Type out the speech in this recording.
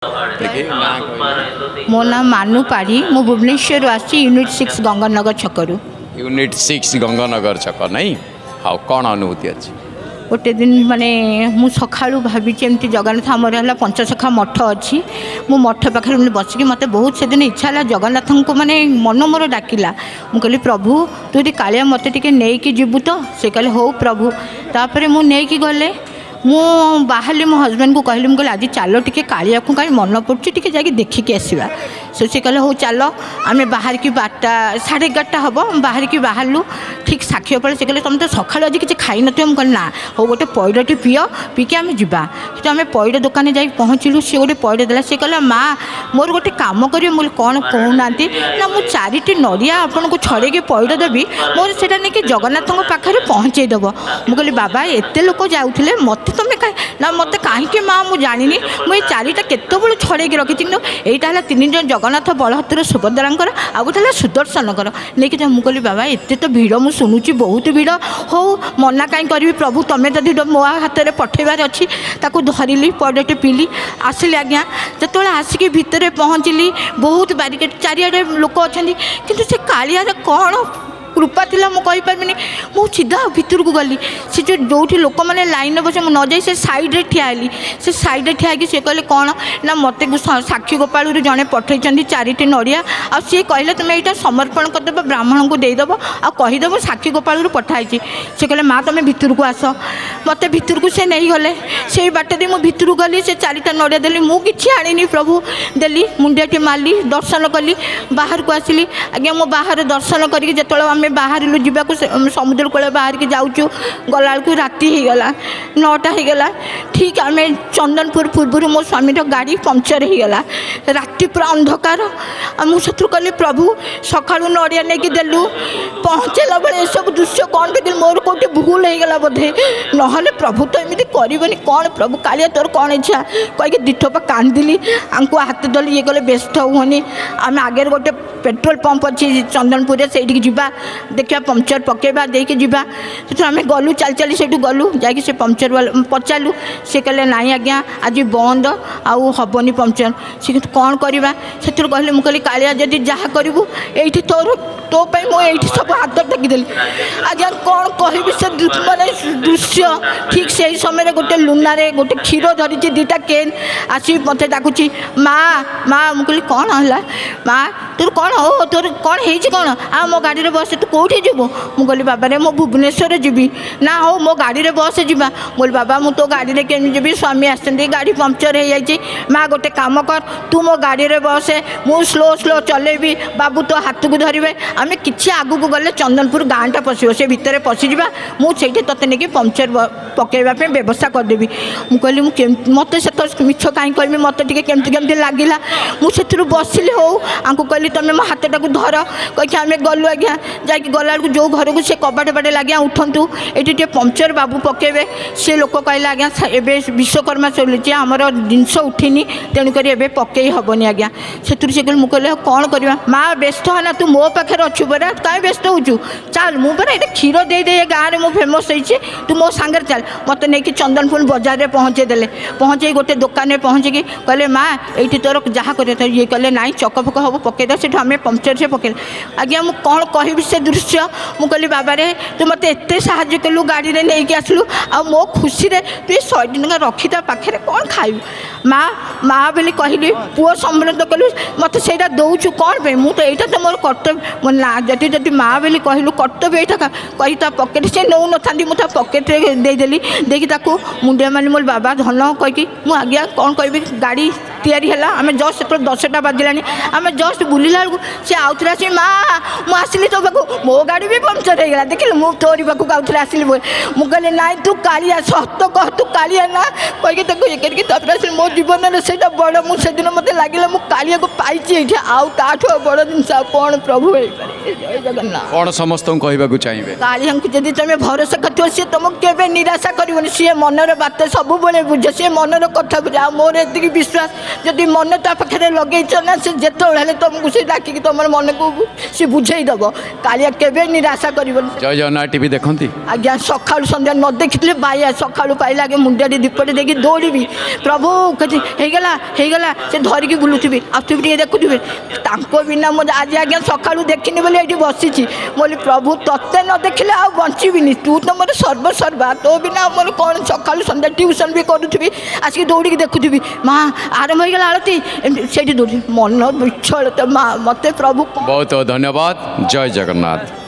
मो नाम मानु पाढ़ी मु भुवनेश्वर आसी यूनिट 6 गंगानगर छकरू। यूनिट 6 गंगानगर छक नहीं हाँ कौन अनुभूति अच्छी गोटे दिन माने मु सकाळु भावी एमती जगन्नाथ आमर है पंचसखा मठ अच्छी मु मठ पाखे बसिकी मत बहुत से दिन इच्छा है जगन्नाथ को माने मन मोर डाकिला मुझे प्रभु तू कालिया मत टे नहीं जीवु तो से कहले हो प्रभु तापर मु नहीं गले मु बाहर मो हजबैंड को कहली मुझे आज चलो टे कालिया को कहीं मन पड़े टे जा देखिकी आसवा से कहले हो चलो आम बाहर की 12 साढ़े 11 हम बाहर की बाहरलु ठीक साक्षी पड़े से कहले तुम तो सका आज किसी खाई नो मुझे ना हो गोटे पैडटी पीओ पीके आम जा तो आम पैड दुकान जा पहुँचलु सी गोटे पैड देला से कहला माँ मोर गोटे कम कर कौन कहना ना मुझे 4टी नड़िया आपन को छड़े पैड देवी मोर से नहीं जगन्नाथ पाखे पहुँचेदेव मुझे बाबा एत लोक जाऊे मत तुम ना मत कहीं माँ मुझे जानी मुझे 4टा केतबू छड़े रखी कि यहाँ है 3 जन जगन्नाथ बलभद्र सुभद्रांकर आ गोटे है सुदर्शनकर नहीं मुझे कहली बाबा एत तो भिड़ मुझे शुणुची बहुत भिड़ हो मना कहीं करी प्रभु तुम्हें जदि मो हाथ में पठेबार अच्छी ताकू धरली पैडटे पीली आसिली आज्ञा जो आसिक भितर पहुँचली बहुत बारिकेड चारिआडे लोक अच्छा कि से कालिया कौन कृपा थी मुझे कहीपरि मुझे सीधा भितर को गली से जो लोक मैंने लाइन में बसे न जाए से सैड्रे ठियाली से सैड्रे ठिया सी कहले कौन ना मत साक्षी गोपाल जड़े पठे 4टी नड़िया आ सी कहले तुम्हें यहाँ समर्पण करदेव ब्राह्मण को देदेव आदेव साक्षी गोपाल पठाई से कहले माँ तुम्हें भितर को आस मत भितर को से नहीं गले से बाट दे मुझे भितर गली से 4टा नड़िया देली मुझे आनी प्रभु देली मुंडियाटी मारली दर्शन कली बाहर को आसली आज्ञा मो बाहर दर्शन करके जो आम बाहर जावाक समुद्र कूल बाहर के जाऊँ गला को राति होगला 9टा होगला ठीक आम चंदनपुर पूर्व मो स्वामी गाड़ी पंचर होगला राति पूरा अंधकार मुझे कहली प्रभु सका नड़िया नहीं देलु पहुँचला बेले सब दृश्य कौन देखिए मोर कौटे भूल होगला बोधे ना प्रभु तो एमती करनी कौन प्रभु कालिया तोर कौन इच्छा कहीकि दिठोपा कांदिली आंको हाथ धरली ये कहले व्यस्त हुए आम आगे गोटे पेट्रोल पंप अच्छी चंदनपुर से जा देखा पंचर पकेबा देके जीवा तो आम गलु चल चली से गलु जा पंचर वाला पचारू से कहले नाई आज्ञा आज बंद आउ हेनी पंचर से कौन करवा से कहले मुझे कालिया जदि जहाँ करूँ ये तोर तो मुझे सब हाथ टेकिदेली आज्ञा कौन कह से मानने दृश्य ठीक से समय गोटे लुनारे गोटे क्षीर धरी 2टा केन आसी मत डाकुची माँ माँ मुझे कौन है माँ तोर कौन हो तोर कौन है कौन आ मो गाड़ी में बस तू कौटे जीवु मुझे बाबा रे मो भुवनेश्वर जीवी ना हो मो गाड़ी में बस जा बोल बाबा मु तो गाड़ी में केमी जी स्वामी आसती गाड़ी पंचर हो जाए माँ गोटे कम कर तू मो गाड़ी में बस मु स्लो स्लो चलेबी बाबू तो हाथ को धरवे आम कि आगू को गले चंदनपुर गाँटा पशो से भितर पशिजा मुझे ते नहीं पंचर पकड़ापी व्यवस्था करदेवी मुझे मत से मिछ कहीं कहमी मत केमती केमती लगिला मुझे बसिली हो आंको कहली तुम मो हाथ टाक धर कहीं आम गलु आज्ञा जाकि गला जो घर को से कबाट बाटे लगे उठतु ये पंचर बाबू पकेबे से लोक कहले आज्ञा एवं विश्वकर्मा चलुचे आमर जिनस उठिनी तेणुक पकई हेनी आज्ञा से कहले मुझे कौन करवा माँ व्यस्त है ना तू मो पाखे अच्छु परा कहीं व्यस्त होचु चल मुझे ये क्षीर दे दे गाँव में फेमस होती तू मो सांगे चल मत नहीं कि चंदनपुर बजार में पहुँचे देले पहुँचे गोटे दुकान में पहुँचिकी कहले माँ ये तोर जहाँ कर ये कहले नाई चकफक हम पकईद से आम पंचर से पकड़े आज्ञा मुझे कौन कहि से दृश्य मु कहली बाबा रे तू मत एत साहय कलु गाड़ी में नहीं आसलु आ मो खुशी रे तु 100 टଙ୍କା रखी ता पाखे कौन खाइबू माँ माँ बोली कहली पुओ सम्मिलित कलु मत से दौचु कौन पे मुझे यहाँ तो मोर कर्तव्य ना जदि जदि माँ बोली कहलु कर्तव्य यहाँ कही पकेट से नौ न था मुझे पकेट देदेली देखी मुंडिया मानी मोर बाबा धन कहीकि मुझे आज्ञा कौन कह गाड़ी तैयारी है आम जस्ट 10टा बाजिला आम जस्ट बुलला बेलू सी आउे आस माँ मुझे तो पाक मो गाड़ी भी पंचर होगा देखिल मु तोरी पाक आउे आसली मुझे ना तू कालिया सत कह तू कालिया ना कहीकि ये करके आसली मो जीवन में से बड़ मुझे दिन मत लगे मु कालिया को पाई आठ बड़ जिन कौन प्रभु जय जगन्नाथ कौन समस्त कहवाक चाहिए कालिया को जब तुम भरोसा कर सी तुमको केवे निराशा कर सी मनर बात सब बुझे सी मनर कथा बुझे मोर ये विश्वास जदि मन ता पाखे लगे ना से जिते तुमको से डाक तुम मन को सी बुझेदेव कालिया केवे निराशा कर जय जगन्नाथ टीवी देखती आज्ञा सका सन्ध्या न देखी बाया सका पाइला आगे मुंडिया दीपटे देखी दौड़ी प्रभु कहते ହେଇଗଲା ସେ ଧରିକି ବୁଲୁଥିବେ ଆଉ ତୁ ଟିକେ ଦେଖୁଥିବେ ତାଙ୍କ ବିନା ମୁଁ ଆଜି ଆଜ୍ଞା ସକାଳୁ ଦେଖିନି ବୋଲି ଏଇଠି ବସିଛି ମୁଁ କହିଲି ପ୍ରଭୁ ତତେ ନ ଦେଖିଲେ ଆଉ ବଞ୍ଚିବିନି ତୁ ତ ମୋର ସର୍ବସର୍ବା ତୋ ବିନା ମୋର କ'ଣ ସକାଳୁ ସନ୍ଧ୍ୟା ଟ୍ୟୁସନ୍ ବି କରୁଥିବି ଆସିକି ଦୌଡ଼ିକି ଦେଖୁଥିବି ମା ଆରମ୍ଭ ହେଇଗଲା ଆଳତି ଏମିତି ସେଇଠି ଦୌଡ଼ି ମନ ବିଛଳ ତ ମା ମୋତେ ପ୍ରଭୁ ବହୁତ ବହୁତ ଧନ୍ୟବାଦ ଜୟ ଜଗନ୍ନାଥ।